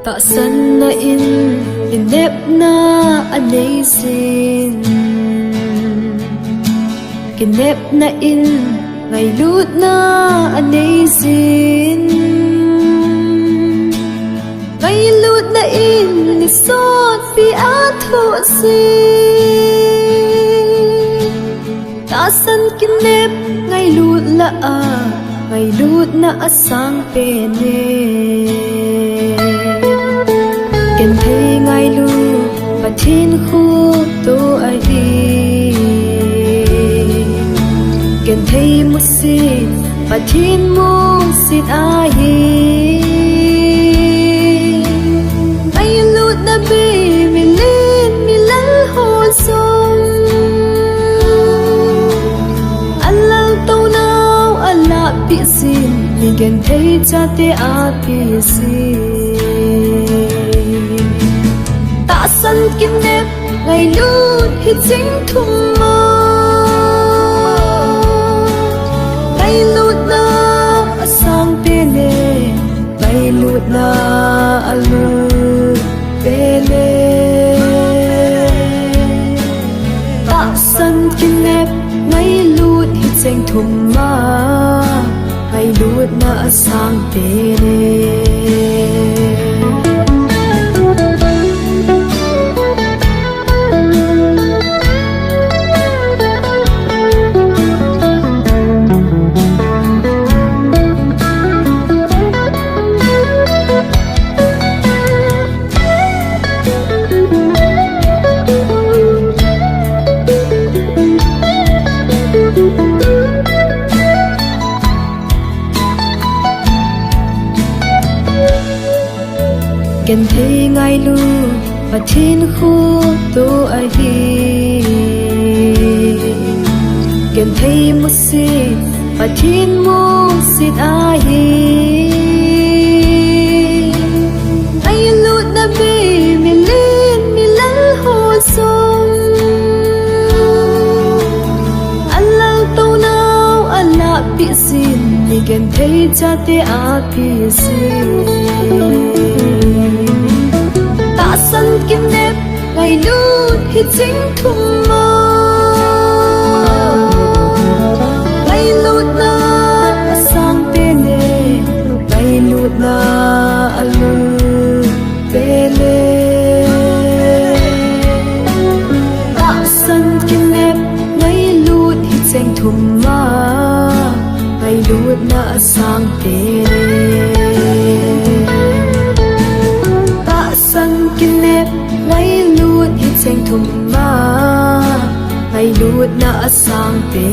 ta san na in nep na anei sin kinep na in ngay lut na anei sin ngay lut na in ni sot pi a thu sin ta san kinep ngay lut la a ngay lut na asang pe ne ken thei ngay lu pathin khu to ai ken thei mu si pathin mu sit ai ngay lut na be mi len mi lal ho som alal to now ala pi sin mi ken thei cha te a pi sin ta san kinep ngay lut hi chính thum ma ngay lut na asang pe ne ngay lut na alu pe ne ta san kinep ngay lut hi chính thum ma ngay lut na asang pe ne ken thei ngay lu pathin khu to ai ken thei mu si pathin mu sit ai ai lut na be mi len mi lal ho som alal to now ala pi sin mi ken thei cha te a pi sin san kinep ngay lut hi chính thum ma ngay lut na asang pe ne ngay lut na alu pe ne ta san kinep ngay lut hi chính thum ma ngay lut na asang pe ne kinep ngay lut hi cheng thum ma ngay lut na asang pe